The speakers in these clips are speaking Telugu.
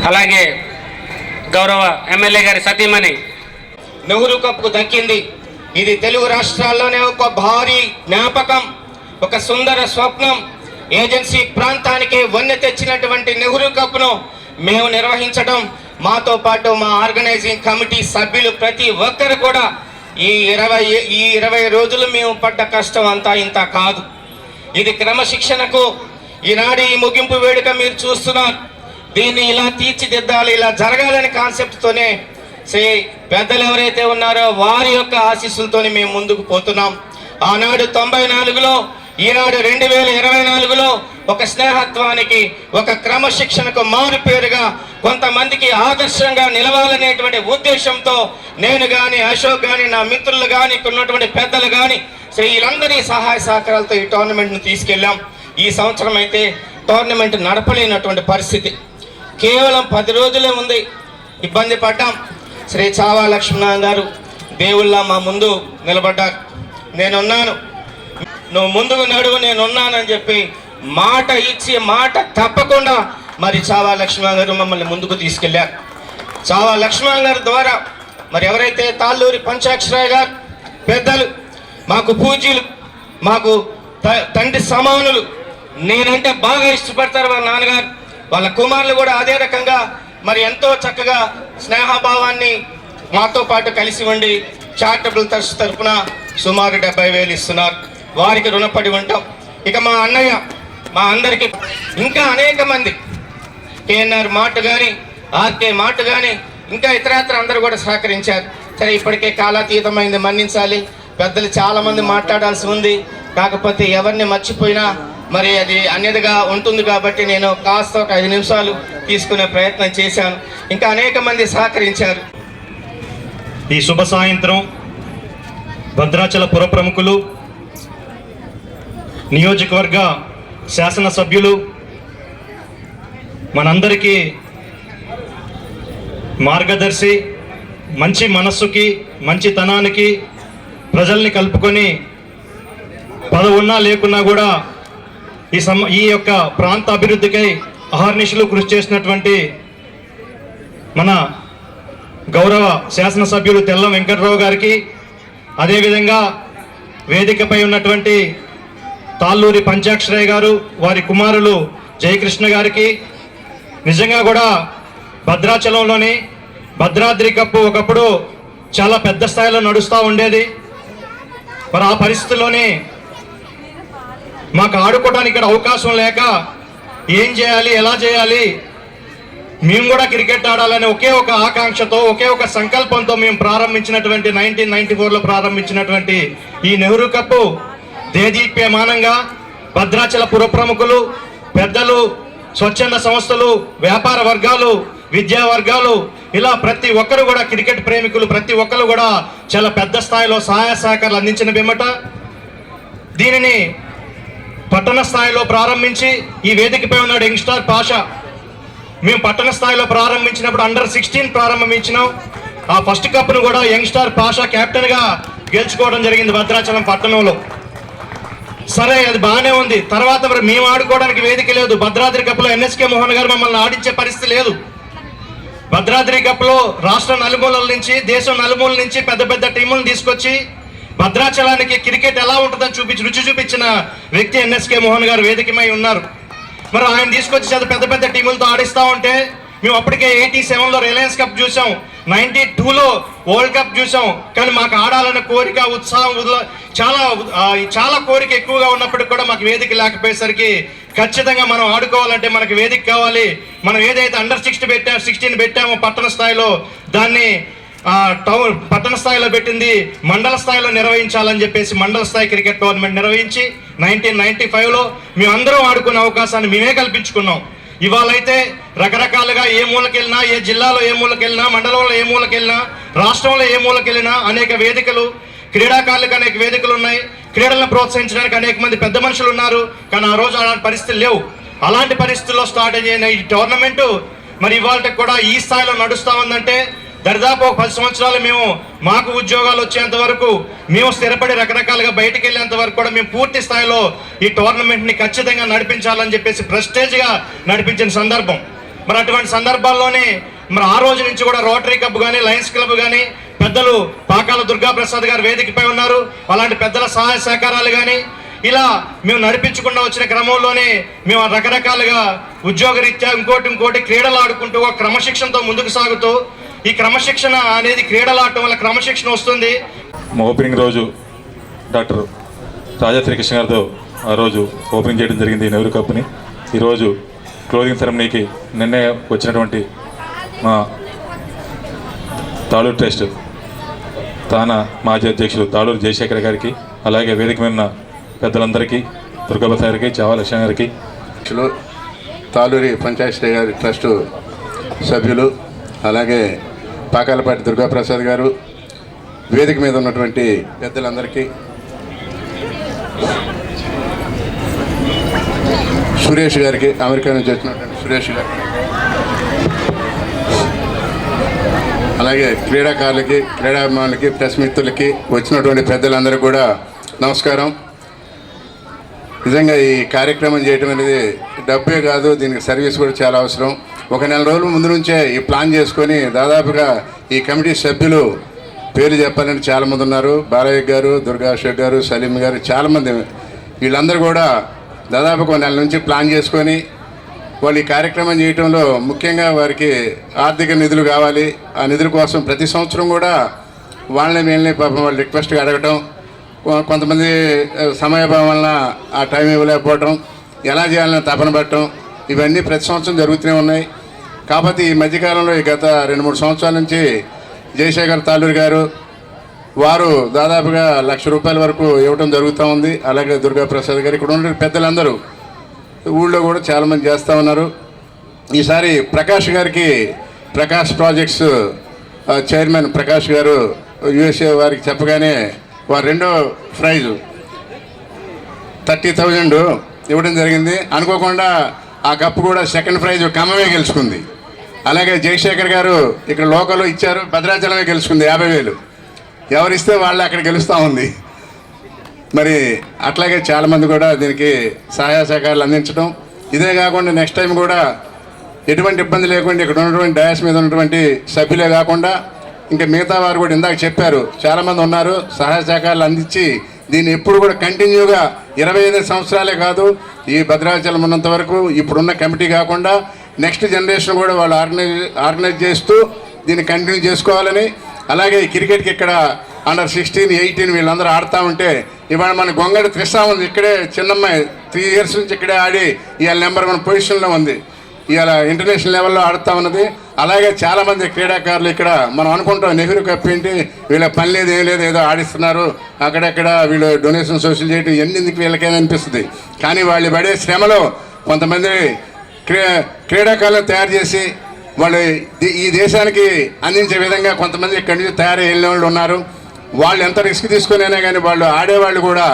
అలాగే గౌరవ ఎమ్మెల్యే గారి సతీమణి నెహ్రూ కప్కు దక్కింది. ఇది తెలుగు రాష్ట్రాల్లోనే ఒక భారీ జ్ఞాపకం, ఒక సుందర స్వప్నం. ఏజెన్సీ ప్రాంతానికి వన్నె తెచ్చినటువంటి నెహ్రూ కప్ను మేము నిర్వహించడం, మాతో పాటు మా ఆర్గనైజింగ్ కమిటీ సభ్యులు ప్రతి ఒక్కరు కూడా ఈ 20 రోజులు మేము పడ్డ కష్టం అంతా ఇంత కాదు. ఇది క్రమశిక్షణకు ఈనాడు ఈ ముగింపు వేడుక మీరు చూస్తున్నారు. దీన్ని ఇలా తీర్చిదిద్దాలి, ఇలా జరగాలని కాన్సెప్ట్తోనే పెద్దలు ఎవరైతే ఉన్నారో వారి యొక్క ఆశీస్సులతోనే మేము ముందుకు పోతున్నాం. ఆనాడు 94లో, ఈనాడు 2024లో ఒక స్నేహత్వానికి, ఒక క్రమశిక్షణకు మారు పేరుగా కొంతమందికి ఆదర్శంగా నిలవాలనేటువంటి ఉద్దేశంతో నేను కానీ, అశోక్ కానీ, నా మిత్రులు కానీ, ఇక్కడ ఉన్నటువంటి పెద్దలు కానీ వీళ్ళందరి సహాయ సహకారాలతో ఈ టోర్నమెంట్ను తీసుకెళ్ళాం. ఈ సంవత్సరం అయితే టోర్నమెంట్ నడపలేనటువంటి పరిస్థితి, కేవలం 10 రోజులే ఉంది. ఇబ్బంది పడ్డాం. శ్రీ చావా లక్ష్మణ్ గారు దేవుళ్ళ మా ముందు నిలబడ్డారు. నేనున్నాను, నువ్వు ముందుకు నడువు, నేనున్నానని చెప్పి మాట ఇచ్చి మాట తప్పకుండా మరి చావా లక్ష్మణ్ గారు మమ్మల్ని ముందుకు తీసుకెళ్ళారు. చావా లక్ష్మణ్ గారి ద్వారా మరి ఎవరైతే తాళ్ళూరి పంచాక్షరాయ్ గారు పెద్దలు, మాకు పూజ్యులు, మాకు తండ్రి సమానులు, నేనంటే బాగా ఇష్టపడతారు వాళ్ళ నాన్నగారు, వాళ్ళ కుమారులు కూడా అదే రకంగా మరి ఎంతో చక్కగా స్నేహభావాన్ని మాతో పాటు కలిసి ఉండి చారిటబుల్ ట్రస్ట్ తరఫున సుమారు 70,000 ఇస్తున్నారు. వారికి రుణపడి ఉంటాం. ఇక మా అన్నయ్య, మా అందరికీ ఇంకా అనేక మంది, కేఎన్ఆర్ మాట కానీ, ఆర్కే మాట కానీ, ఇంకా ఇతరత్ర అందరూ కూడా సహకరించారు. సరే, ఇప్పటికే కాలాతీతమైంది, మన్నించాలి. పెద్దలు చాలామంది మాట్లాడాల్సి ఉంది. కాకపోతే ఎవరిని మర్చిపోయినా మరి అది అన్యదిగా ఉంటుంది కాబట్టి నేను కాస్త ఒక 5 నిమిషాలు తీసుకునే ప్రయత్నం చేశాను. ఇంకా అనేక మంది సహకరించారు. ఈ శుభ సాయంత్రం భద్రాచల పుర ప్రముఖులు, నియోజకవర్గ శాసనసభ్యులు, మనందరికీ మార్గదర్శి, మంచి మనస్సుకి, మంచితనానికి ప్రజల్ని కలుపుకొని పదవున్నా లేకున్నా కూడా ఈ యొక్క ప్రాంత అభివృద్ధికై అహర్నిశలు కృషి చేసినటువంటి మన గౌరవ శాసనసభ్యులు తెల్లం వెంకట్రావు గారికి, అదేవిధంగా వేదికపై ఉన్నటువంటి తాళ్ళూరి పంచాక్షరయ్య గారు, వారి కుమారులు జయకృష్ణ గారికి, నిజంగా కూడా భద్రాచలంలోని భద్రాద్రి కప్పు ఒకప్పుడు చాలా పెద్ద స్థాయిలో నడుస్తూ ఉండేది. మరి ఆ పరిస్థితుల్లోనే మాకు ఆడుకోవడానికి ఇక్కడ అవకాశం లేక ఏం చేయాలి, ఎలా చేయాలి, మేము కూడా క్రికెట్ ఆడాలని ఒకే ఒక ఆకాంక్షతో, ఒకే ఒక సంకల్పంతో మేము ప్రారంభించినటువంటి 1994లో ప్రారంభించినటువంటి ఈ నెహ్రూ కప్పు దేదీప్యమానంగా భద్రాచల పుర ప్రముఖులు, పెద్దలు, స్వచ్ఛంద సంస్థలు, వ్యాపార వర్గాలు, విద్యా వర్గాలు, ఇలా ప్రతి ఒక్కరు కూడా, క్రికెట్ ప్రేమికులు ప్రతి ఒక్కరు కూడా చాలా పెద్ద స్థాయిలో సహాయ సహకారాలు అందించిన పిమ్మట దీనిని పట్టణ స్థాయిలో ప్రారంభించి, ఈ వేదికపై ఉన్నాడు యంగ్స్టార్ పాషా. మేము పట్టణ స్థాయిలో ప్రారంభించినప్పుడు అండర్-16 ప్రారంభించినాం. ఆ ఫస్ట్ కప్ను కూడా యంగ్స్టార్ పాషా కెప్టెన్గా గెలుచుకోవడం జరిగింది భద్రాచలం పట్టణంలో. సరే, అది బాగానే ఉంది. తర్వాత మరి మేము ఆడుకోవడానికి వేదిక లేదు. భద్రాద్రి కప్లో ఎన్ఎస్కే మోహన్ గారు మమ్మల్ని ఆడించే పరిస్థితి లేదు. భద్రాద్రి కప్లో రాష్ట్ర నలుమూలల నుంచి, దేశం నలుమూలల నుంచి పెద్ద పెద్ద టీములను తీసుకొచ్చి భద్రాచలానికి క్రికెట్ ఎలా ఉంటుందని రుచి చూపించిన వ్యక్తి ఎన్ఎస్కే మోహన్ గారు వేదికమై ఉన్నారు. మరి ఆయన తీసుకొచ్చి పెద్ద పెద్ద టీములతో ఆడిస్తూ ఉంటే మేము అప్పటికే 87లో రిలయన్స్ కప్ చూసాం, 92లో వరల్డ్ కప్ చూసాం. కానీ మాకు ఆడాలన్న కోరిక, ఉత్సాహం చాలా కోరిక ఎక్కువగా ఉన్నప్పటికి కూడా మాకు వేదిక లేకపోయేసరికి ఖచ్చితంగా మనం ఆడుకోవాలంటే మనకు వేదిక కావాలి. మనం ఏదైతే అండర్-16 పెట్టామో పట్టణ స్థాయిలో, దాన్ని పట్టణ స్థాయిలో పెట్టింది మండల స్థాయిలో నిర్వహించాలని చెప్పేసి మండల స్థాయి క్రికెట్ టోర్నమెంట్ నిర్వహించి 1995లో మేమందరం ఆడుకునే అవకాశాన్ని మేమే కల్పించుకున్నాం. ఇవాళైతే రకరకాలుగా ఏ మూలకెళ్ళినా, ఏ జిల్లాలో ఏ మూలకెళ్ళినా, మండలంలో ఏ మూలకెళ్ళినా రాష్ట్రంలో ఏ మూలకెళ్ళినా అనేక వేదికలు, క్రీడాకారులకు అనేక వేదికలు ఉన్నాయి. క్రీడలను ప్రోత్సహించడానికి అనేక మంది పెద్ద మనుషులు ఉన్నారు. కానీ ఆ రోజు అలాంటి పరిస్థితులు లేవు. అలాంటి పరిస్థితుల్లో స్టార్ట్ అయిన ఈ టోర్నమెంటు మరి ఇవాళకి కూడా ఈ స్థాయిలో నడుస్తూ ఉందంటే దరిదాపు ఒక 10 సంవత్సరాలు మేము మాకు ఉద్యోగాలు వచ్చేంత వరకు, మేము స్థిరపడి రకరకాలుగా బయటకు వెళ్ళేంత వరకు కూడా మేము పూర్తి స్థాయిలో ఈ టోర్నమెంట్ని ఖచ్చితంగా నడిపించాలని చెప్పేసి ప్రెస్టేజ్గా నడిపించిన సందర్భం. మరి అటువంటి సందర్భాల్లోనే మరి ఆ రోజు నుంచి కూడా రోటరీ క్లబ్ కానీ, లయన్స్ క్లబ్ కానీ, పెద్దలు పాకాల దుర్గాప్రసాద్ గారు వేదికపై ఉన్నారు. అలాంటి పెద్దల సహాయ సహకారాలు కానీ ఇలా మేము నడిపించుకుంటూ వచ్చిన క్రమంలోనే మేము రకరకాలుగా ఉద్యోగరీత్యా ఇంకోటి క్రీడలు ఆడుకుంటూ ఒక క్రమశిక్షణతో ముందుకు సాగుతూ, ఈ క్రమశిక్షణ అనేది క్రీడలు ఆడటం వల్ల క్రమశిక్షణ వస్తుంది. మా ఓపెనింగ్ రోజు డాక్టర్ రాజా శ్రీకృష్ణ గారితో ఆ రోజు ఓపెనింగ్ చేయడం జరిగింది ఈ నెహ్రూ కప్ని. ఈరోజు క్లోజింగ్ సెరమనీకి నిన్నే వచ్చినటువంటి మా తాళూరు ట్రస్ట్ తానా మాజీ అధ్యక్షులు తాళూరు జయశేఖర్ గారికి, అలాగే వేదిక మీద ఉన్న పెద్దలందరికీ, దుర్గాప్రసాద్ గారికి, చావా లక్ష్మణ్ గారికి, తాళూరి పంచాయతీ గారి ట్రస్టు సభ్యులు, అలాగే పాకాలపాటి దుర్గాప్రసాద్ గారు, వేదిక మీద ఉన్నటువంటి పెద్దలందరికీ, సురేష్ గారికి, అమెరికా నుంచి వచ్చినటువంటి సురేష్ గారికి, అలాగే క్రీడాకారులకి, క్రీడాభిమానులకి, ప్రెస్ మిత్రులకి, వచ్చినటువంటి పెద్దలందరికీ కూడా నమస్కారం. నిజంగా ఈ కార్యక్రమం చేయటం అనేది డబ్బే కాదు, దీనికి సర్వీస్ కూడా చాలా అవసరం. ఒక నెల రోజుల ముందు నుంచే ఈ ప్లాన్ చేసుకొని దాదాపుగా ఈ కమిటీ సభ్యులు పేరు చెప్పాలని చాలామంది ఉన్నారు. బాలయ్య గారు, దుర్గా అశోక్ గారు, సలీం గారు, చాలామంది. వీళ్ళందరూ కూడా దాదాపుగా ఒక నెల నుంచి ప్లాన్ చేసుకొని వాళ్ళు ఈ కార్యక్రమం చేయటంలో ముఖ్యంగా వారికి ఆర్థిక నిధులు కావాలి. ఆ నిధుల కోసం ప్రతి సంవత్సరం కూడా వాళ్ళని పాపం వాళ్ళు రిక్వెస్ట్గా అడగటం, కొంతమంది సమయభావం వలన ఆ టైం ఇవ్వలేకపోవటం, ఎలా చేయాలని తపన పట్టడం, ఇవన్నీ ప్రతి సంవత్సరం జరుగుతూనే ఉన్నాయి. కాకపోతే ఈ మధ్యకాలంలో ఈ గత 2-3 సంవత్సరాల నుంచి జయశేఖర్ తాళూరు గారు వారు దాదాపుగా ₹1,00,000 వరకు ఇవ్వడం జరుగుతూ ఉంది. అలాగే దుర్గాప్రసాద్ గారు, ఇక్కడ ఉన్న పెద్దలందరూ ఊళ్ళో కూడా చాలామంది చేస్తూ ఉన్నారు. ఈసారి ప్రకాష్ గారికి, ప్రకాష్ ప్రాజెక్ట్స్ చైర్మన్ ప్రకాష్ గారు USA వారికి చెప్పగానే వారు రెండో ప్రైజు 30,000 ఇవ్వడం జరిగింది. అనుకోకుండా ఆ కప్పు కూడా సెకండ్ ప్రైజ్ ఖమ్మమే గెలుచుకుంది. అలాగే జయశేఖర్ గారు ఇక్కడ లోకల్లో ఇచ్చారు, భద్రాచలమే గెలుచుకుంది 50,000. ఎవరిస్తే వాళ్ళు అక్కడ గెలుస్తూ ఉంది. మరి అట్లాగే చాలామంది కూడా దీనికి సహాయ సహకారాలు అందించడం. ఇదే కాకుండా నెక్స్ట్ టైం కూడా ఎటువంటి ఇబ్బంది లేకుండా ఇక్కడ ఉన్నటువంటి డయాస్ మీద ఉన్నటువంటి సభ్యులే కాకుండా ఇంకా మిగతా వారు కూడా ఇందాక చెప్పారు, చాలామంది ఉన్నారు, సహాయ సహకారాలు అందించి దీన్ని ఎప్పుడు కూడా కంటిన్యూగా 25 సంవత్సరాలే కాదు, ఈ భద్రాచలం ఉన్నంత వరకు ఇప్పుడున్న కమిటీ కాకుండా నెక్స్ట్ జనరేషన్ కూడా వాళ్ళు ఆర్గనైజ్ చేస్తూ దీన్ని కంటిన్యూ చేసుకోవాలని. అలాగే క్రికెట్కి ఇక్కడ అండర్ 16, 18 వీళ్ళందరూ ఆడుతూ ఉంటే ఇవాళ మన గొంగడి త్రిషా ఉంది, ఇక్కడే చిన్నమ్మాయి 3 years నుంచి ఇక్కడే ఆడి ఇవాళ నెంబర్ 1 పొజిషన్లో ఉంది, ఇవాళ ఇంటర్నేషనల్ లెవెల్లో ఆడుతూ ఉన్నది. అలాగే చాలామంది క్రీడాకారులు ఇక్కడ మనం అనుకుంటాం నెహ్రూ కప్ ఏంటి, వీళ్ళ పని లేదు ఏం లేదు, ఏదో ఆడిస్తున్నారు, అక్కడెక్కడ వీళ్ళు డొనేషన్ సోషల్ చేయడం ఎందుకు వీళ్ళకైనా అనిపిస్తుంది. కానీ వాళ్ళు పడే శ్రమలో కొంతమంది క్రీడాకారులను తయారు చేసి వాళ్ళు ఈ దేశానికి అందించే విధంగా కొంతమంది ఇక్కడి నుంచి తయారయ్యే వాళ్ళు ఉన్నారు. వాళ్ళు ఎంత రిస్క్ తీసుకునైనా కానీ వాళ్ళు ఆడేవాళ్ళు కూడా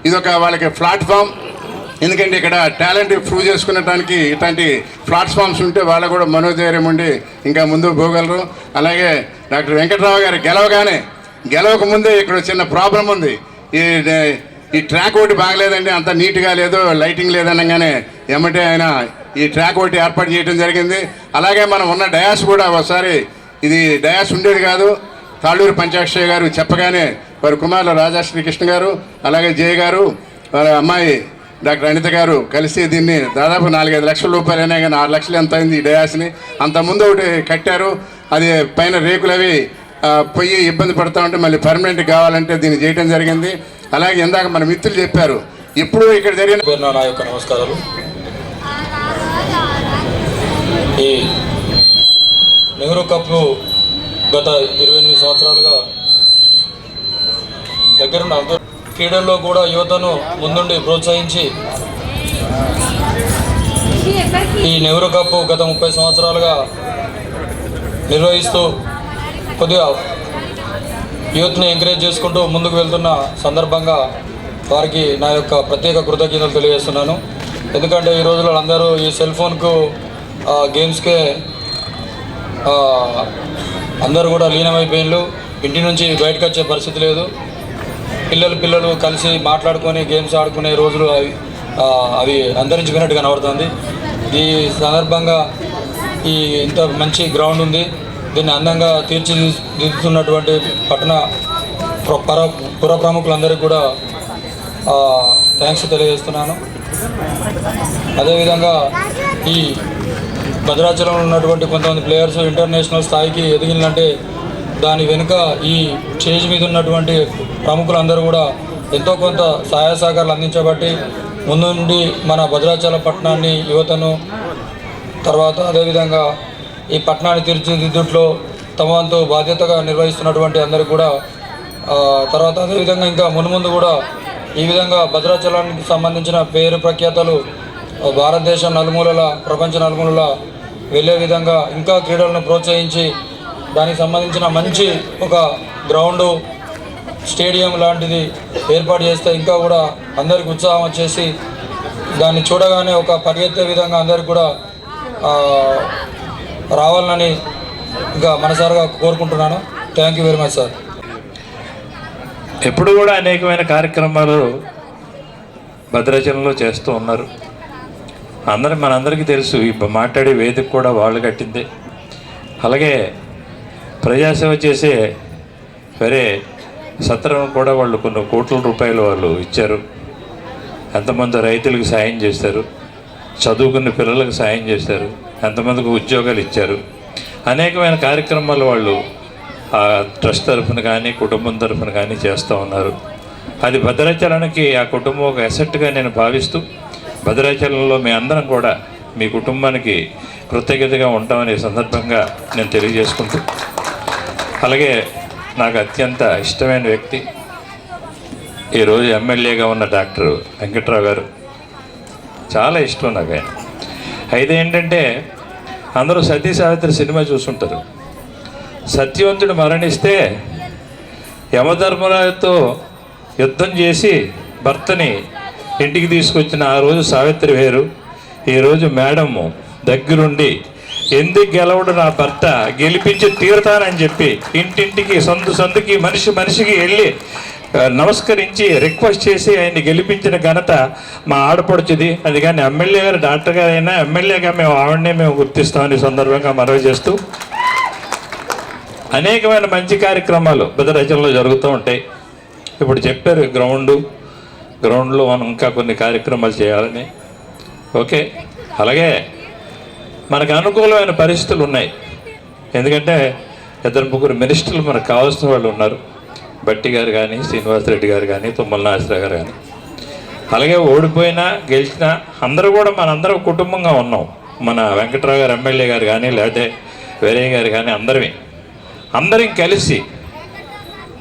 ఇదొక వాళ్ళకి ప్లాట్ఫామ్. ఎందుకంటే ఇక్కడ టాలెంట్ ప్రూవ్ చేసుకునేటానికి ఇట్లాంటి ప్లాట్ఫామ్స్ ఉంటే వాళ్ళకు కూడా మనోధైర్యం ఉండి ఇంకా ముందుకు పోగలరు. అలాగే డాక్టర్ వెంకట్రావు గారు గెలవక ముందే ఇక్కడ చిన్న ప్రాబ్లం ఉంది, ఈ ట్రాక్ ఒకటి బాగలేదండి, అంత నీట్గా లేదు, లైటింగ్ లేదనగానే ఏమంటే ఆయన ఈ ట్రాక్ ఒకటి ఏర్పాటు చేయడం జరిగింది. అలాగే మనం ఉన్న డయాస్ కూడా ఒకసారి ఇది డయాస్ ఉండేది కాదు, తాళూరు పంచాక్షయ్య గారు చెప్పగానే వారి కుమారులు రాజా శ్రీకృష్ణ గారు, అలాగే జయ గారు, వారి అమ్మాయి డాక్టర్ అనిత గారు కలిసి దీన్ని దాదాపు 4-5 లక్షల రూపాయలు అయినా కానీ 6 లక్షలు ఎంత అయింది ఈ డయాస్ని. అంతకుముందు ఒకటి కట్టారు, అది పైన రేకులు అవి పొయ్యి ఇబ్బంది పడుతూ ఉంటే మళ్ళీ పర్మనెంట్ కావాలంటే దీన్ని చేయడం జరిగింది. అలాగే ఇందాక మన మిత్రులు చెప్పారు, ఇప్పుడు ఇక్కడ జరిగిన నా యొక్క నమస్కారాలు. ఈ నెహ్రూ కప్ను గత 28 సంవత్సరాలుగా దగ్గరున్న క్రీడల్లో కూడా యువతను ముందుండి ప్రోత్సహించి ఈ నెహ్రూ కప్ గత 30 సంవత్సరాలుగా నిర్వహిస్తూ కొద్దిగా యూత్ని ఎంకరేజ్ చేసుకుంటూ ముందుకు వెళ్తున్న సందర్భంగా వారికి నా యొక్క ప్రత్యేక కృతజ్ఞతలు తెలియజేస్తున్నాను. ఎందుకంటే ఈ రోజుల్లో అందరూ ఈ సెల్ ఫోన్కు గేమ్స్కే అందరూ కూడా లీనమైపోయినారు. ఇంటి నుంచి బయటకు వచ్చే పరిస్థితి లేదు. పిల్లలు కలిసి మాట్లాడుకొని గేమ్స్ ఆడుకునే రోజులు అవి అంతరించిపోయినట్టు కనబడుతుంది. ఈ సందర్భంగా ఇంత మంచి గ్రౌండ్ ఉంది. దీన్ని అందంగా తీర్చిదిద్దుతున్నటువంటి పట్టణ పుర ప్రముఖులందరికీ కూడా థ్యాంక్స్ తెలియజేస్తున్నాను. అదేవిధంగా ఈ భద్రాచలంలో ఉన్నటువంటి కొంతమంది ప్లేయర్స్ ఇంటర్నేషనల్ స్థాయికి ఎదిగిందంటే దాని వెనుక ఈ స్టేజ్ మీద ఉన్నటువంటి ప్రముఖులందరూ కూడా ఎంతో కొంత సహాయ సహకారాలు అందించబట్టి ముందుండి మన భద్రాచల పట్టణాన్ని యువతను తర్వాత అదేవిధంగా ఈ పట్టణాన్ని తీర్చిదిద్దుట్లో తమ వంతు బాధ్యతగా నిర్వహిస్తున్నటువంటి అందరికీ కూడా తర్వాత అదేవిధంగా ఇంకా మున్ముందు కూడా ఈ విధంగా భద్రాచలానికి సంబంధించిన పేరు ప్రఖ్యాతలు భారతదేశం నలుమూలల ప్రపంచ నలుమూలల వెళ్ళే విధంగా ఇంకా క్రీడలను ప్రోత్సహించి దానికి సంబంధించిన మంచి ఒక గ్రౌండు స్టేడియం లాంటిది ఏర్పాటు చేస్తే ఇంకా కూడా అందరికి ఉత్సాహం వచ్చేసి దాన్ని చూడగానే ఒక పరిగెత్తే విధంగా అందరికి కూడా రావాలని ఇంకా మనసారిగా కోరుకుంటున్నాను. Thank you very much sir. ఎప్పుడు కూడా అనేకమైన కార్యక్రమాలు భద్రాచలంలో చేస్తూ ఉన్నారు. మనందరికీ తెలుసు ఈ మాట్లాడే వేదిక కూడా వాళ్ళు కట్టింది. అలాగే ప్రజాసేవ చేసే వేరే సత్రం కూడా వాళ్ళు కొన్ని కోట్ల రూపాయలు వాళ్ళు ఇచ్చారు. ఎంతమంది రైతులకు సాయం చేశారు, చదువుకున్న పిల్లలకు సాయం చేశారు, ఎంతమందికి ఉద్యోగాలు ఇచ్చారు. అనేకమైన కార్యక్రమాలు వాళ్ళు ఆ ట్రస్ట్ తరఫున కానీ కుటుంబం తరఫున కానీ చేస్తూ ఉన్నారు. అది భద్రాచలానికి ఆ కుటుంబం ఒక అసెట్గా నేను భావిస్తూ భద్రాచలంలో మీ అందరం కూడా మీ కుటుంబానికి కృతజ్ఞతగా ఉంటామనే సందర్భంగా నేను తెలియజేసుకుంటూ అలాగే నాకు అత్యంత ఇష్టమైన వ్యక్తి ఈరోజు ఎమ్మెల్యేగా ఉన్న డాక్టర్ వెంకట్రావు గారు. చాలా ఇష్టం నాకు ఆయన. అయితే ఏంటంటే అందరూ సతీ సావిత్రి సినిమా చూసుంటారు. సత్యవంతుడు మరణిస్తే యమధర్మరాజుతో యుద్ధం చేసి భర్తని ఇంటికి తీసుకొచ్చిన ఆ రోజు సావిత్రి వేరు. ఈరోజు మేడము దగ్గరుండి ఎందుకు గెలవడు నా భర్త గెలిపించి తీరుతానని చెప్పి ఇంటింటికి సందుకి మనిషికి వెళ్ళి నమస్కరించి రిక్వెస్ట్ చేసి ఆయన్ని గెలిపించిన ఘనత మా ఆడపడుచుది. అది కానీ ఎమ్మెల్యే గారు డాక్టర్ గారు అయినా ఎమ్మెల్యేగా మేము గుర్తిస్తామని సందర్భంగా మనవి చేస్తూ అనేకమైన మంచి కార్యక్రమాలు భద్రాచలంలో జరుగుతూ ఉంటాయి. ఇప్పుడు చెప్పారు గ్రౌండ్లో మనం ఇంకా కొన్ని కార్యక్రమాలు చేయాలని. ఓకే, అలాగే మనకు అనుకూలమైన పరిస్థితులు ఉన్నాయి. ఎందుకంటే 2-3 మినిస్టర్లు మనకు కావాల్సిన వాళ్ళు ఉన్నారు. బట్టి గారు కానీ, శ్రీనివాసరెడ్డి గారు కానీ, తుమ్మల నాగేశ్వరరావు గారు కానీ. అలాగే ఓడిపోయినా గెలిచినా అందరూ కూడా మనందరం కుటుంబంగా ఉన్నాం. మన వెంకట్రావు గారు ఎమ్మెల్యే గారు కానీ లేకపోతే వేరే గారు కానీ అందరం కలిసి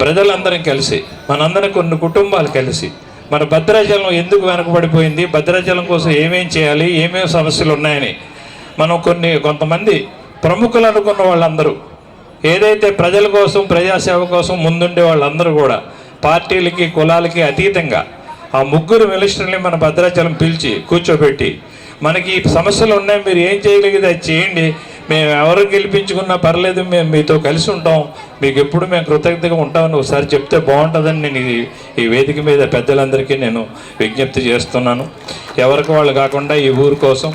ప్రజలందరం కలిసి మనందరం కొన్ని కుటుంబాలు కలిసి మన భద్రాచలం ఎందుకు వెనకబడిపోయింది, భద్రాచలం కోసం ఏమేం చేయాలి, ఏమేమి సమస్యలు ఉన్నాయని మనం కొంతమంది ప్రముఖులు అనుకున్న వాళ్ళందరూ ఏదైతే ప్రజల కోసం ప్రజాసేవ కోసం ముందుండే వాళ్ళందరూ కూడా పార్టీలకి కులాలకి అతీతంగా ఆ 3 మినిస్టర్ని మన భద్రాచలం పిలిచి కూర్చోబెట్టి మనకి సమస్యలు ఉన్నాయి, మీరు ఏం చేయగలిగితే అది చేయండి, మేము ఎవరు గెలిపించుకున్నా పర్లేదు, మేము మీతో కలిసి ఉంటాం, మీకు ఎప్పుడు మేము కృతజ్ఞతగా ఉంటామని ఒకసారి చెప్తే బాగుంటుందని నేను ఈ వేదిక మీద పెద్దలందరికీ నేను విజ్ఞప్తి చేస్తున్నాను. ఎవరికి వాళ్ళు కాకుండా ఈ ఊరు కోసం,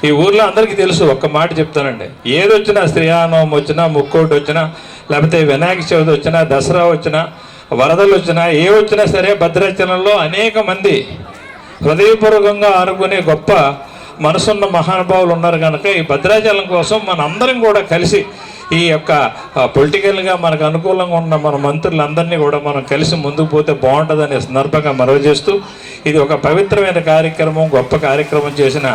ఈ ఊర్లో అందరికీ తెలుసు. ఒక్క మాట చెప్తానండి, ఏది వచ్చినా శ్రీరామనవమి వచ్చినా, ముక్కోటి వచ్చినా, లేకపోతే వినాయక చవితి వచ్చినా, దసరా వచ్చినా, వరదలు వచ్చినా, ఏ వచ్చినా సరే భద్రాచలంలో అనేక మంది హృదయపూర్వకంగా ఆనుకునే గొప్ప మనసున్న మహానుభావులు ఉన్నారు. కనుక ఈ భద్రాచలం కోసం మన అందరం కూడా కలిసి ఈ యొక్క పొలిటికల్గా మనకు అనుకూలంగా ఉన్న మన మంత్రులందరినీ కూడా మనం కలిసి ముందుకు పోతే బాగుంటుందనే సందర్భంగా మనవి చేస్తూ ఇది ఒక పవిత్రమైన కార్యక్రమం, గొప్ప కార్యక్రమం చేసిన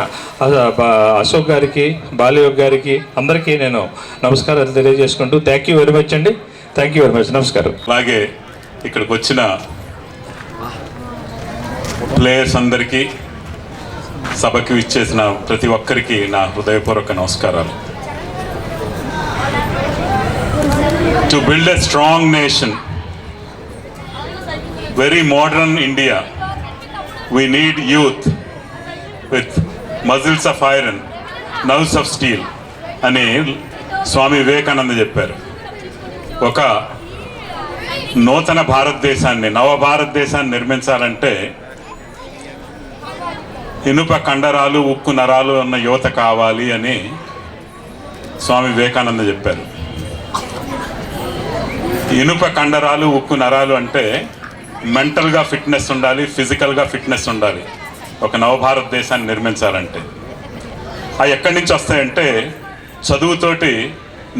అశోక్ గారికి, బాలయోగ్ గారికి అందరికీ నేను నమస్కారాలు తెలియజేసుకుంటూ థ్యాంక్ యూ వెరీ మచ్ అండి. Thank you very much. నమస్కారం. అలాగే ఇక్కడికి వచ్చిన ప్లేయర్స్ అందరికీ, సభకి ఇచ్చేసిన ప్రతి ఒక్కరికి నా హృదయపూర్వక నమస్కారాలు. To build a strong nation, very modern India, we need youth with muscles of iron, nerves of steel అని స్వామి వివేకానంద చెప్పారు. ఒక నూతన భారతదేశాన్ని, నవ భారతదేశాన్ని నిర్మించాలంటే ఇనుప కండరాలు, ఉక్కు నరాలు ఉన్న యువత కావాలి అని స్వామి వివేకానంద చెప్పారు. ఇనుప కండరాలు, ఉక్కు నరాలు అంటే మెంటల్గా ఫిట్నెస్ ఉండాలి, ఫిజికల్గా ఫిట్నెస్ ఉండాలి ఒక నవభారతదేశాన్ని నిర్మించాలంటే. అవి ఎక్కడి నుంచి వస్తాయంటే చదువుతోటి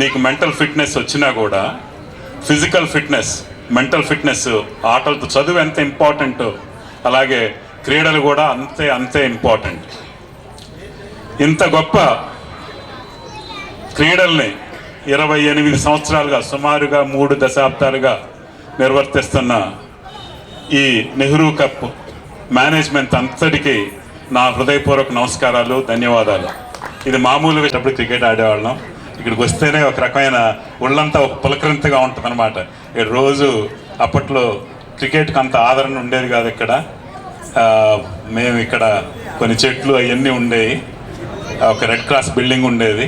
నీకు మెంటల్ ఫిట్నెస్ వచ్చినా కూడా ఫిజికల్ ఫిట్నెస్, మెంటల్ ఫిట్నెస్, ఆటలతో చదువు ఎంత ఇంపార్టెంటో అలాగే క్రీడలు కూడా అంతే ఇంపార్టెంట్. ఇంత గొప్ప క్రీడల్ని 28 సంవత్సరాలుగా, సుమారుగా 3 దశాబ్దాలుగా నిర్వర్తిస్తున్న ఈ నెహ్రూ కప్ మేనేజ్మెంట్ అంతటికీ నా హృదయపూర్వక నమస్కారాలు, ధన్యవాదాలు. ఇది మామూలు విషయప్పుడు క్రికెట్ ఆడేవాళ్ళం, ఇక్కడికి వస్తేనే ఒక రకమైన ఒళ్ళంతా ఒక పులకరింతగా ఉంటుంది అనమాట. రోజు అప్పట్లో క్రికెట్కి అంత ఆదరణ ఉండేది కాదు ఇక్కడ. మేము ఇక్కడ కొన్ని చెట్లు అవన్నీ ఉండేవి, ఒక రెడ్ క్రాస్ బిల్డింగ్ ఉండేది.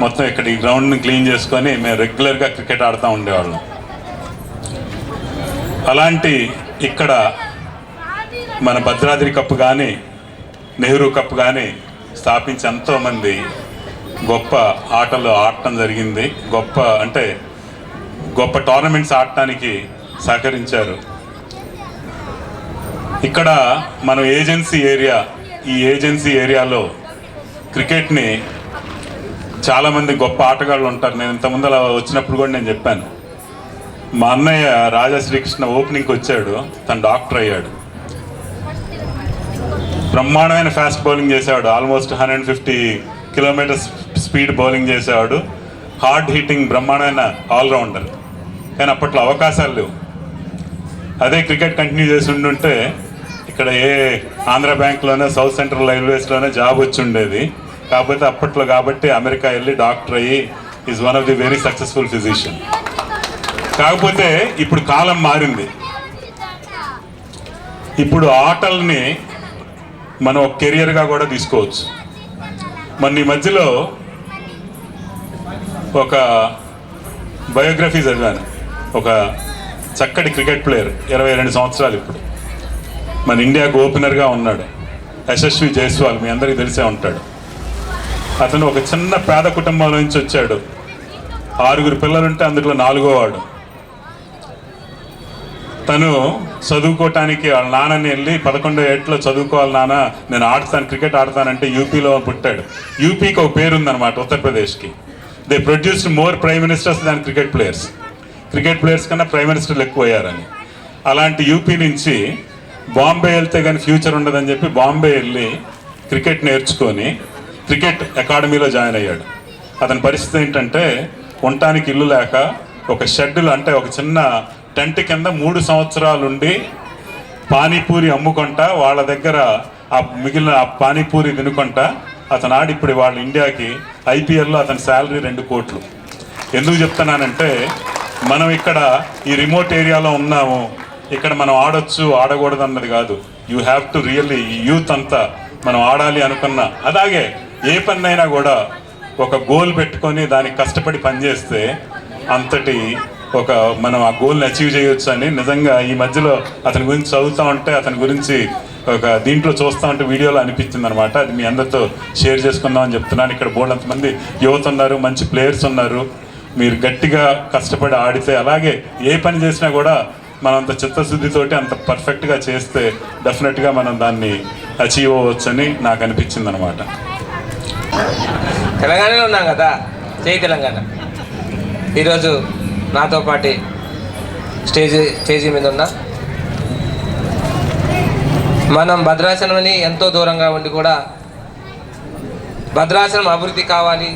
మొత్తం ఇక్కడ ఈ గ్రౌండ్ని క్లీన్ చేసుకొని మేము రెగ్యులర్గా క్రికెట్ ఆడుతూ ఉండేవాళ్ళం. అలాంటి ఇక్కడ మన భద్రాద్రి కప్ కానీ నెహ్రూ కప్ కానీ స్థాపించి ఎంతోమంది గొప్ప ఆటలు ఆడటం జరిగింది. గొప్ప టోర్నమెంట్స్ ఆడటానికి సహకరించారు. ఇక్కడ మనం ఈ ఏజెన్సీ ఏరియాలో క్రికెట్ని చాలామంది గొప్ప ఆటగాళ్ళు ఉంటారు. నేను ఇంతకుముందు అలా వచ్చినప్పుడు కూడా నేను చెప్పాను, మా అన్నయ్య రాజా శ్రీకృష్ణ ఓపెనింగ్కి వచ్చాడు, తను డాక్టర్ అయ్యాడు. బ్రహ్మాండమైన ఫాస్ట్ బౌలింగ్ చేసేవాడు, ఆల్మోస్ట్ 150 కిలోమీటర్స్ స్పీడ్ బౌలింగ్ చేసేవాడు, హార్డ్ హిట్టింగ్ బ్రహ్మాండమైన ఆల్రౌండర్. కానీ అప్పట్లో అవకాశాలు లేవు. అదే క్రికెట్ కంటిన్యూ చేసి ఉండుంటే ఇక్కడ ఆంధ్ర బ్యాంక్లోనే, సౌత్ సెంట్రల్ రైల్వేస్లోనే జాబ్ వచ్చి ఉండేది. కాకపోతే అప్పట్లో కాబట్టి అమెరికా వెళ్ళి డాక్టర్ అయ్యి is one of the very successful physician. కాకపోతే ఇప్పుడు కాలం మారింది. ఇప్పుడు ఆటల్ని మనం ఒక కెరియర్గా కూడా తీసుకోవచ్చు. మన ఈ మధ్యలో ఒక బయోగ్రఫీ చదివాను, ఒక చక్కటి క్రికెట్ ప్లేయర్, 22 సంవత్సరాలు ఇప్పుడు మన ఇండియాకు ఓపెనర్గా ఉన్నాడు, యశస్వి జైస్వాల్. మీ అందరికీ తెలిసే ఉంటాడు. అతను ఒక చిన్న పేద కుటుంబం నుంచి వచ్చాడు. 6 పిల్లలుంటే అందులో 4వ వాడు. తను చదువుకోవటానికి వాళ్ళ నాన్నని వెళ్ళి 11 ఏళ్ళలో చదువుకోవాలి నాన్న, నేను ఆడతాను, క్రికెట్ ఆడతానంటే యూపీలో పుట్టాడు. యూపీకి ఒక పేరుందనమాట, ఉత్తరప్రదేశ్కి. They produced more prime ministers than cricket players కన్నా ప్రైమ్ మినిస్టర్లు ఎక్కువ అయ్యారని. అలాంటి యూపీ నుంచి బాంబే వెళ్తే కానీ ఫ్యూచర్ ఉండదని చెప్పి బాంబే వెళ్ళి క్రికెట్ నేర్చుకొని క్రికెట్ అకాడమీలో జాయిన్ అయ్యాడు. అతని పరిస్థితి ఏంటంటే ఉండటానికి ఇల్లు లేక ఒక షెడ్యూల్, అంటే ఒక చిన్న టెంట్ కింద 3 సంవత్సరాలుండి పానీపూరి అమ్ముకుంటా వాళ్ళ దగ్గర మిగిలిన పానీపూరి తినుకుంటా అతను ఆడి ఇప్పుడు వాళ్ళ ఇండియాకి ఐపీఎల్లో అతని శాలరీ 2 కోట్లు. ఎందుకు చెప్తున్నానంటే మనం ఇక్కడ ఈ రిమోట్ ఏరియాలో ఉన్నాము, ఇక్కడ మనం ఆడొచ్చు ఆడకూడదు అన్నది కాదు. యూ హ్యావ్ టు రియల్లీ, ఈ యూత్ అంతా మనం ఆడాలి అనుకున్నా, అలాగే ఏ పన్నైనా కూడా ఒక గోల్ పెట్టుకొని దానికి కష్టపడి పనిచేస్తే అంతటి మనం ఆ గోల్ని అచీవ్ చేయొచ్చు అని నిజంగా ఈ మధ్యలో అతని గురించి చదువుతూ ఉంటే, అతని గురించి దీంట్లో చూస్తూ ఉంటే వీడియోలో అనిపించింది అనమాట. అది మీ అందరితో షేర్ చేసుకుందామని చెప్తున్నాను. ఇక్కడ బోల్డంతమంది యువత ఉన్నారు, మంచి ప్లేయర్స్ ఉన్నారు. మీరు గట్టిగా కష్టపడి ఆడితే, అలాగే ఏ పని చేసినా కూడా మనం అంత చిత్తశుద్ధితోటి అంత పర్ఫెక్ట్గా చేస్తే డెఫినెట్గా మనం దాన్ని అచీవ్ అవ్వచ్చని నాకు అనిపించింది అనమాట. తెలంగాణలో ఉన్నాం కదా, జై తెలంగాణ. ఈరోజు నాతో పాటు స్టేజీ మీద ఉన్న మనం భద్రాచలంని ఎంతో దూరంగా ఉండి కూడా భద్రాచలం అభివృద్ధి కావాలి,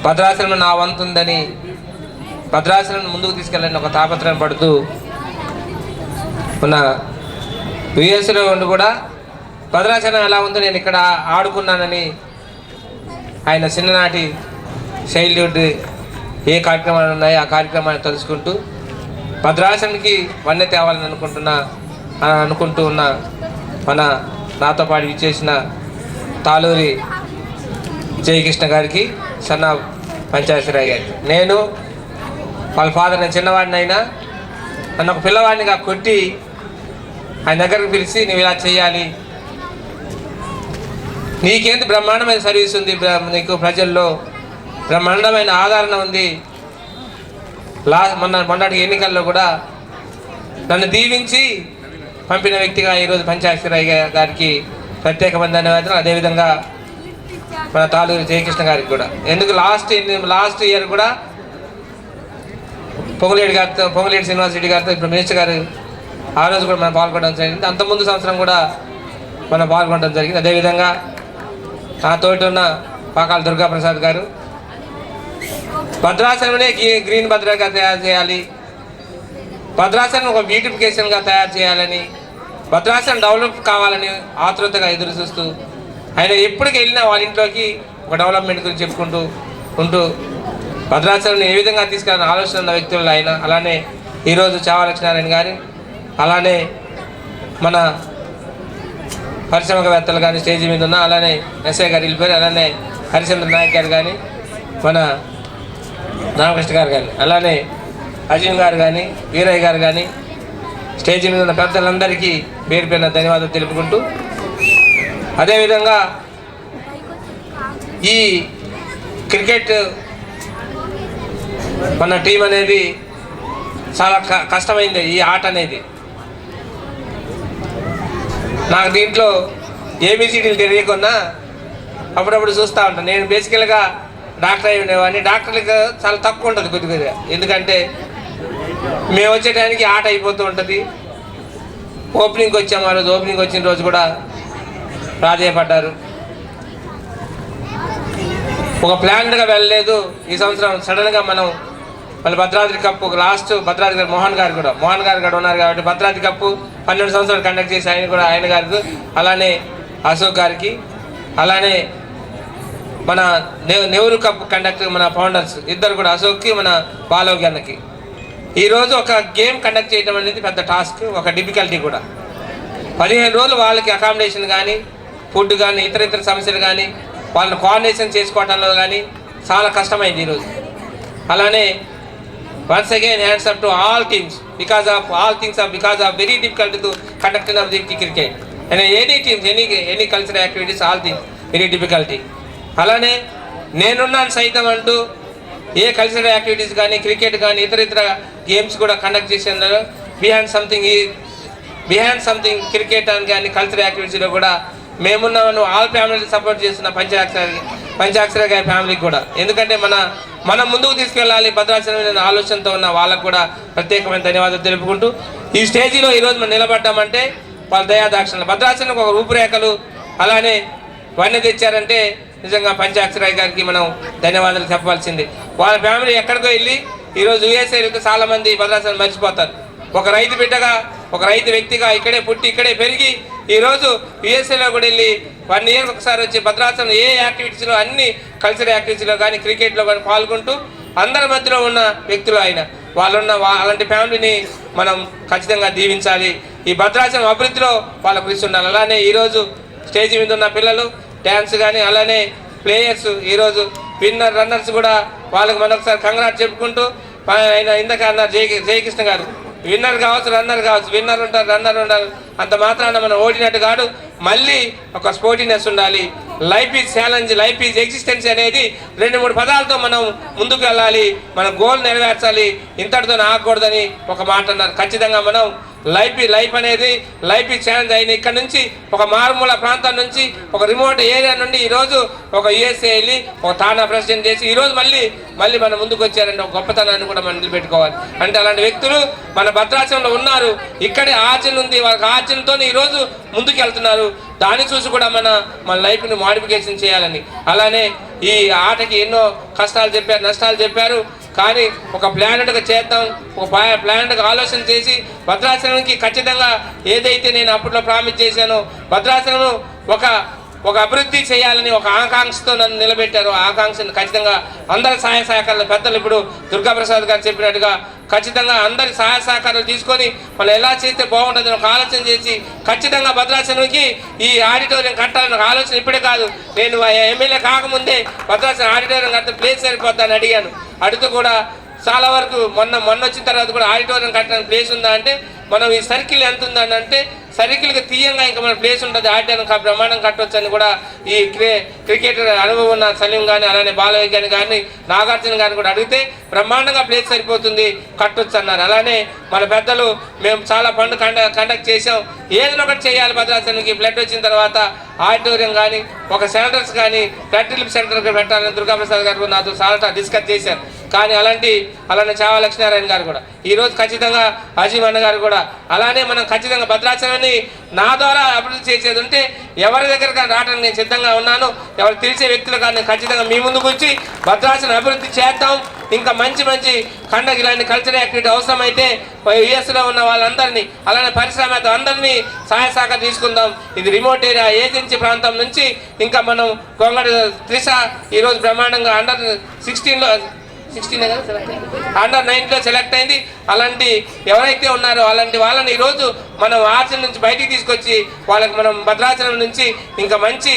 భద్రాచలం నా వంతు ఉందని భద్రాచలం ముందుకు తీసుకెళ్ళని ఒక తాపత్రయం పడుతూ ఉన్న యుఎస్లో ఉండి కూడా భద్రాచలం ఎలా ఉందో నేను ఇక్కడ ఆడుకున్నానని ఆయన చిన్ననాటి చైల్డ్హుడ్ ఏ కార్యక్రమాలు ఉన్నాయో ఆ కార్యక్రమాన్ని తెలుసుకుంటూ భద్రాచలంకి వన్నె తేవాలని అనుకుంటూ ఉన్న మన నాతో పాటు విచ్చేసిన తాళూరి జయకృష్ణ గారికి, సన్న పంచాయతీరాయ్ గారికి, నేను వాళ్ళ ఫాదర్, నేను చిన్నవాడినైనా నన్ను ఒక పిల్లవాడినిగా కొట్టి ఆయన దగ్గరకు పిలిచి నువ్వు ఇలా చేయాలి, నీకేంటి బ్రహ్మాండమైన సర్వీస్ ఉంది, నీకు ప్రజల్లో బ్రహ్మాండమైన ఆదరణ ఉంది, మొన్నటి ఎన్నికల్లో కూడా నన్ను దీవించి పంపిన వ్యక్తిగా ఈరోజు పంచాయతీరాయ్ గారికి ప్రత్యేకమైన ధన్యవాదాలు. అదేవిధంగా మన తాళూరి జయకృష్ణ గారికి కూడా. ఎందుకు లాస్ట్ ఇయర్ కూడా పొంగులేటి శ్రీనివాస్ రెడ్డి గారితో ఇప్పుడు మినిస్టర్ గారు ఆ రోజు కూడా మనం పాల్గొనడం జరిగింది. అంతకుముందు సంవత్సరం కూడా మనం పాల్గొనడం జరిగింది. అదేవిధంగా నా తోటి ఉన్న పాకాల దుర్గాప్రసాద్ గారు, భద్రాచలంనే గ్రీన్ భద్రగా తయారు చేయాలి, భద్రాచలం ఒక బ్యూటిఫికేషన్గా తయారు చేయాలని, భద్రాచలం డెవలప్ కావాలని ఆతృతగా ఎదురు చూస్తూ ఆయన ఎప్పటికి వెళ్ళినా వాళ్ళ ఇంట్లోకి ఒక డెవలప్మెంట్ గురించి చెప్పుకుంటూ ఉంటూ భద్రాచలం ఏ విధంగా తీసుకెళ్ళాలని ఆలోచన ఉన్న వ్యక్తులు ఆయన. అలానే ఈరోజు చావా లక్ష్మీనారాయణ గారి, అలానే మన పరిశ్రమవేత్తలు కానీ స్టేజీ మీద ఉన్న, అలానే ఎస్ఐ గారు వెళ్ళిపోయారు, అలానే హరిచంద్ర నాయక్ గారు కానీ, మన రామకృష్ణ గారు కానీ, అలానే అజీమ్ గారు కానీ, వీరయ్య గారు కానీ, స్టేజీ మీద ఉన్న పెద్దలందరికీ పేరు పేరున ధన్యవాదాలు తెలుపుకుంటూ, అదేవిధంగా ఈ క్రికెట్ మన టీం అనేది చాలా కష్టమైంది. ఈ ఆట అనేది నాకు దీంట్లో ఏబిసిడీలు తెలియకున్నా అప్పుడప్పుడు చూస్తూ ఉంటాను. నేను బేసికల్గా డాక్టర్ అయి ఉండేవాడిని. డాక్టర్లకు చాలా తక్కువ ఉంటుంది కొద్దిగా, ఎందుకంటే మేము వచ్చే టైంకి ఆట అయిపోతూ ఉంటుంది. ఓపెనింగ్కి వచ్చాము, ఆ రోజు ఓపెనింగ్ వచ్చిన రోజు కూడా ప్రాధేయపడ్డారు. ఒక ప్లాన్డ్గా వెళ్ళలేదు. ఈ సంవత్సరం సడన్గా మనం మళ్ళీ భద్రాద్రి కప్పు లాస్ట్ భద్రాద్రి గారు మోహన్ గారు కూడా ఉన్నారు కాబట్టి భద్రాద్రి కప్పు 12 సంవత్సరాలు కండక్ట్ చేసి ఆయన గారికి, అలానే అశోక్ గారికి, అలానే మన నెహ్రూ కప్ కండక్టర్ మన ఫౌండర్స్ ఇద్దరు కూడా, అశోక్కి మన బాలవ్ అన్నకి. ఈరోజు ఒక గేమ్ కండక్ట్ చేయడం అనేది పెద్ద టాస్క్, ఒక డిఫికల్టీ కూడా. 15 రోజులు వాళ్ళకి అకామిడేషన్ కానీ, ఫుడ్ కానీ, ఇతర సమస్యలు కానీ, వాళ్ళని కోఆర్డినేషన్ చేసుకోవడంలో కానీ చాలా కష్టమైంది ఈరోజు. అలానే once again hands up to all teams because of very difficult to conduct of the cricket and any teams, any cultural activities, all things very difficulty. అలానే నేనున్నాను సైతం అంటూ ఏ కల్చరల్ యాక్టివిటీస్ కానీ, క్రికెట్ కానీ, ఇతర గేమ్స్ కూడా కండక్ట్ చేసేందులో బిహైండ్ సంథింగ్ క్రికెట్ అని కానీ కల్చరల్ యాక్టివిటీస్లో కూడా మేమున్నామని ఆల్ ఫ్యామిలీ సపోర్ట్ చేస్తున్న పంచాక్షర గారి ఫ్యామిలీకి కూడా. ఎందుకంటే మనం ముందుకు తీసుకెళ్ళాలి భద్రాచలం ఆలోచనతో ఉన్న వాళ్ళకు కూడా ప్రత్యేకమైన ధన్యవాదాలు తెలుపుకుంటూ, ఈ స్టేజీలో ఈరోజు మనం నిలబడ్డామంటే వాళ్ళ దయాదాక్షిణ్యాలు, భద్రాచలం ఒక రూపురేఖలు అలానే వన్నె తెచ్చారంటే నిజంగా పంచాక్షరాయ్ గారికి మనం ధన్యవాదాలు చెప్పాల్సింది. వాళ్ళ ఫ్యామిలీ ఎక్కడికో వెళ్ళి ఈరోజు యూఎస్ఏ వెళ్తే చాలామంది భద్రాచలం మర్చిపోతారు. ఒక రైతు బిడ్డగా, ఒక రైతు వ్యక్తిగా ఇక్కడే పుట్టి ఇక్కడే పెరిగి ఈరోజు యుఎస్ఏలో కూడా వెళ్ళి 1 year ఒకసారి వచ్చి భద్రాచలం ఏ యాక్టివిటీస్లో, అన్ని కల్చరల్ యాక్టివిటీస్లో కానీ, క్రికెట్లో కానీ పాల్గొంటూ అందరి మధ్యలో ఉన్న వ్యక్తులు ఆయన. అలాంటి ఫ్యామిలీని మనం ఖచ్చితంగా దీవించాలి. ఈ భద్రాచలం అభివృద్ధిలో వాళ్ళ కృషి ఉండాలి. అలానే ఈరోజు స్టేజ్ మీద ఉన్న పిల్లలు డ్యాన్స్ కానీ, అలానే ప్లేయర్స్ ఈరోజు విన్నర్ రన్నర్స్ కూడా వాళ్ళకి మరొకసారి కంగ్రాట్ చెప్పుకుంటూ, ఆయన ఇందాక అన్నారు జయకృష్ణ గారు, విన్నర్ కావచ్చు రన్నర్ కావచ్చు, విన్నర్ ఉంటారు రన్నర్ ఉంటారు, అంత మాత్రాన మనం ఓడినట్టు కాదు. మళ్ళీ ఒక స్పోర్టినెస్ ఉండాలి. Life is challenge, life is existence అనేది 2-3 పదాలతో మనం ముందుకు వెళ్ళాలి. మన గోల్ నెరవేర్చాలి. ఇంతటితో ఆగకూడదని ఒక మాట అన్నారు. ఖచ్చితంగా మనం లైఫ్ అనేది లైఫ్ ఈజ్ ఛాలెంజ్ అయిన ఇక్కడ నుంచి ఒక మారుమూల ప్రాంతం నుంచి, ఒక రిమోట్ ఏరియా నుండి ఈరోజు ఒక యుఎస్ఏ వెళ్ళి ఒక తానా ప్రెసిడెంట్ చేసి ఈరోజు మళ్ళీ మన ముందుకు వచ్చారంటే ఒక గొప్పతనాన్ని కూడా మనం నిలబెట్టుకోవాలి. అంటే అలాంటి వ్యక్తులు మన భద్రాచలంలో ఉన్నారు. ఇక్కడే ఆర్జన్ ఉంది, వాళ్ళకి ఆర్జన్తో ఈరోజు ముందుకు వెళ్తున్నారు. దాన్ని చూసి కూడా మన లైఫ్ని మాడిఫికేషన్ చేయాలని. అలానే ఈ ఆటకి ఎన్నో కష్టాలు చెప్పారు, నష్టాలు చెప్పారు. కానీ ఒక ప్లానెట్గా చేద్దాం, ఒక ప్లానెట్గా ఆలోచన చేసి భద్రాచలంకి ఖచ్చితంగా ఏదైతే నేను అప్పట్లో ప్రామిస్ చేశానో, భద్రాచలం ఒక ఒక అభివృద్ధి చేయాలని ఒక ఆకాంక్షతో నన్ను నిలబెట్టారు. ఆ ఆకాంక్షను ఖచ్చితంగా అందరి సహాయ సహకారాలు పెద్దలు ఇప్పుడు దుర్గాప్రసాద్ గారు చెప్పినట్టుగా ఖచ్చితంగా అందరి సహాయ సహకారాలు తీసుకొని మనం ఎలా చేస్తే బాగుంటుందని ఒక ఆలోచన చేసి ఖచ్చితంగా భద్రాచలంకి ఈ ఆడిటోరియం కట్టాలని ఒక ఆలోచన ఇప్పుడే కాదు, నేను ఎమ్మెల్యే కాకముందే భద్రాచలం ఆడిటోరియం కట్టిన ప్లేస్ సరిపోద్దని అడిగాను. అడుగుతూ కూడా చాలా వరకు మొన్న వచ్చిన తర్వాత కూడా ఆడిటోరియం కట్టడానికి ప్లేస్ ఉందా అంటే మనం ఈ సర్కిల్ ఎంత ఉందని అంటే సర్కిల్కి తీయంగా ఇంకా మన ప్లేస్ ఉంటుంది, ఆడిటోరియం బ్రహ్మాండం కట్టవచ్చు అని కూడా ఈ క్రికెటర్ అనుభవం ఉన్న సలీం కానీ అలానే బాలయ్య కానీ నాగార్జున గారిని కూడా అడిగితే బ్రహ్మాండంగా ప్లేస్ సరిపోతుంది కట్టొచ్చు అన్నారు. అలానే మన పెద్దలు మేము చాలా ఫండ్ కండక్ట్ చేసాం, ఏదైనా ఒకటి చేయాలి భద్రాచలంకి. బ్లడ్ వచ్చిన తర్వాత ఆడిటోరియం కానీ ఒక సెంటర్స్ కానీ బ్లడ్ రిలీఫ్ సెంటర్ పెట్టాలని దుర్గాప్రసాద్ గారు నాతో చాలా డిస్కస్ చేశారు. కానీ అలానే చావా లక్ష్మీనారాయణ గారు కూడా ఈరోజు ఖచ్చితంగా అజీమ్ అన్న గారు కూడా అలానే మనం ఖచ్చితంగా భద్రాచలాన్ని నా ద్వారా అభివృద్ధి చేసేది ఉంటే ఎవరి దగ్గర రావడానికి నేను సిద్ధంగా ఉన్నాను. ఎవరు తెలిసే వ్యక్తులు కానీ ఖచ్చితంగా మీ ముందుకు వచ్చి భద్రాచలం అభివృద్ధి చేద్దాం. ఇంకా మంచి పండగ ఇలాంటి కల్చరల్ యాక్టివిటీ అవసరమైతే యుఎస్లో ఉన్న వాళ్ళందరినీ అలానే పరిశ్రమ అందరినీ సహాయ సహకారం తీసుకుందాం. ఇది రిమోట్ ఏరియా ఏజెన్సీ ప్రాంతం నుంచి ఇంకా మనం కొంగడి త్రిష ఈరోజు బ్రహ్మాండంగా అండర్ 9లో సెలెక్ట్ అయింది. అలాంటి ఎవరైతే ఉన్నారో అలాంటి వాళ్ళని ఈరోజు మనం ఆర్చన నుంచి బయటికి తీసుకొచ్చి వాళ్ళకి మనం భద్రాచలం నుంచి ఇంకా మంచి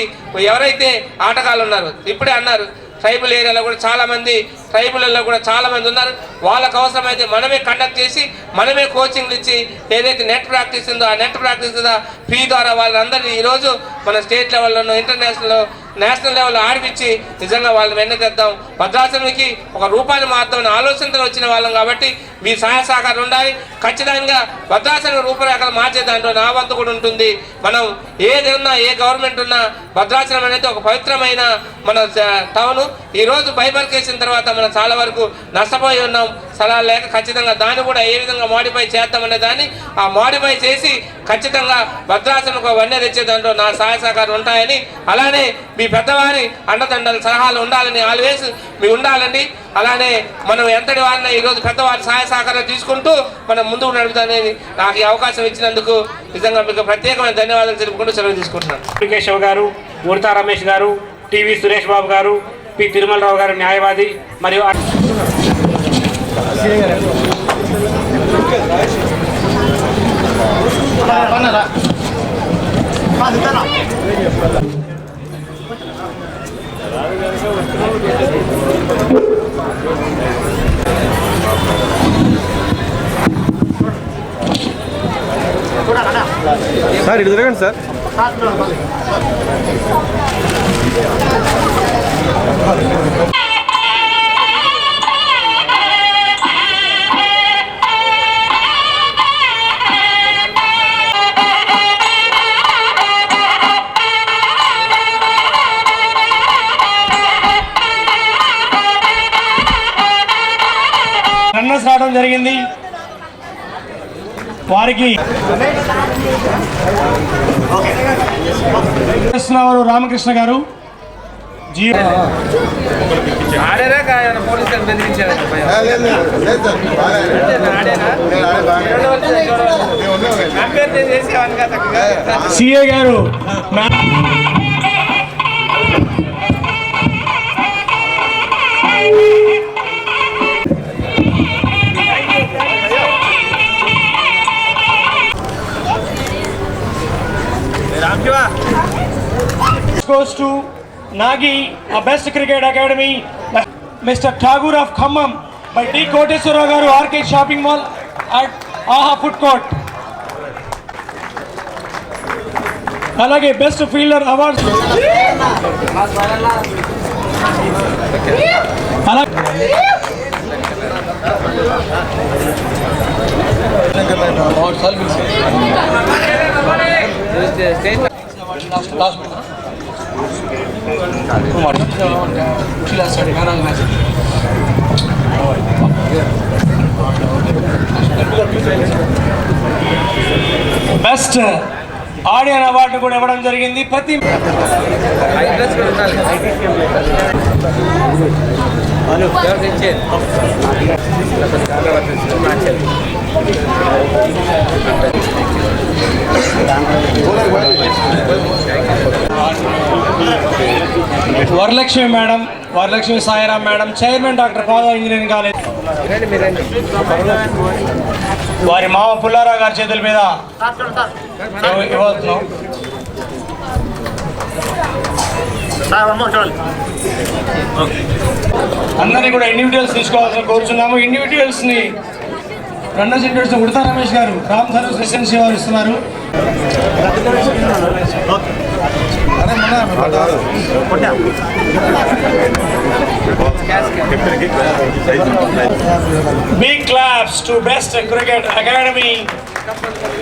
ఎవరైతే ఆటగాళ్ళు ఉన్నారో ఇప్పుడే అన్నారు ట్రైబల్ ఏరియాలో కూడా చాలామంది ట్రైబుల్లో కూడా చాలామంది ఉన్నారు. వాళ్ళకు అవసరమైతే మనమే కండక్ట్ చేసి మనమే కోచింగ్లు ఇచ్చి ఏదైతే నెట్ ప్రాక్టీస్ ఉందో ఆ నెట్ ప్రాక్టీస్ ఫీ ద్వారా వాళ్ళందరినీ ఈరోజు మన స్టేట్ లెవెల్లోనూ నేషనల్ లెవెల్లో ఆడిపించి నిజంగా వాళ్ళని వెన్నెత్తాం. భద్రాచలంకి ఒక రూపాయలు మాత్రం ఆలోచనతో వచ్చిన వాళ్ళం కాబట్టి మీ సహాయ సహకారం ఉండాలి. ఖచ్చితంగా భద్రాచలం రూపురేఖలు మార్చే దాంట్లో నా వంతు కూడా ఉంటుంది. మనం ఏది ఉన్నా ఏ గవర్నమెంట్ ఉన్నా భద్రాచలం అనేది ఒక పవిత్రమైన మన టౌను. ఈరోజు బైబర్కేసిన తర్వాత మనం చాలా వరకు నష్టపోయి ఉన్నాం స్థలాలు లేక. ఖచ్చితంగా దాన్ని కూడా ఏ విధంగా మోడిఫై చేద్దామనే దాన్ని ఆ మోడిఫై చేసి ఖచ్చితంగా భద్రాచలంకు వన్య తెచ్చే దాంట్లో నా సహాయ సహకారం ఉంటాయని అలానే మీ పెద్దవారి అండదండలు సలహాలు ఉండాలని ఆల్వేస్ మీ ఉండాలండి. అలానే మనం ఎంతటి వారిని ఈరోజు పెద్దవారి సహాయ సహకారం తీసుకుంటూ మనం ముందుకు నడుపుతానని నాకు ఈ అవకాశం ఇచ్చినందుకు నిజంగా మీకు ప్రత్యేకమైన ధన్యవాదాలు తెలుపుకుంటూ సెలవు తీసుకుంటున్నాను. కేశవ్ గారు, ఉడతా రమేష్ గారు, టీవీ సురేష్ బాబు గారు, పి తిరుమలరావు గారు న్యాయవాది మరియు సార్ ఇటు తిరగండి సార్. రన్నర్స్ రావడం జరిగింది. వారికి రామకృష్ణ గారు సిఏ గారు goes to Nagi, a best cricket academy, Mr. Tagore of Khammam by D. Koteswara Garu Arcade Shopping Mall at Aha Food Court. అలాగే బెస్ట్ ఫీల్డర్ అవార్డ్స్ బెస్ట్ ఆడియన్ అవార్డు కూడా ఇవ్వడం జరిగింది. ప్రతి Varalakshmi madam, Varalakshmi Sairam madam, chairman doctor పాద ఇంజనీరింగ్ కాలేజ్, వారి మామ పుల్లారావు గారి చేతుల మీద ఇవ్వతున్నాం. అందరినీ కూడా ఇండివిజువల్స్ తీసుకోవాలని కోరుచున్నాము. ఇండివిజువల్స్ని రన్నర్స్ ఇంట్రెస్ట్ ఉడతా రమేష్ గారు, రామ్ సర్వీస్ రెసిడెన్సీ వారు ఇస్తున్నారు. Big claps to best cricket academy.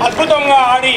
అద్భుతంగా ఆడి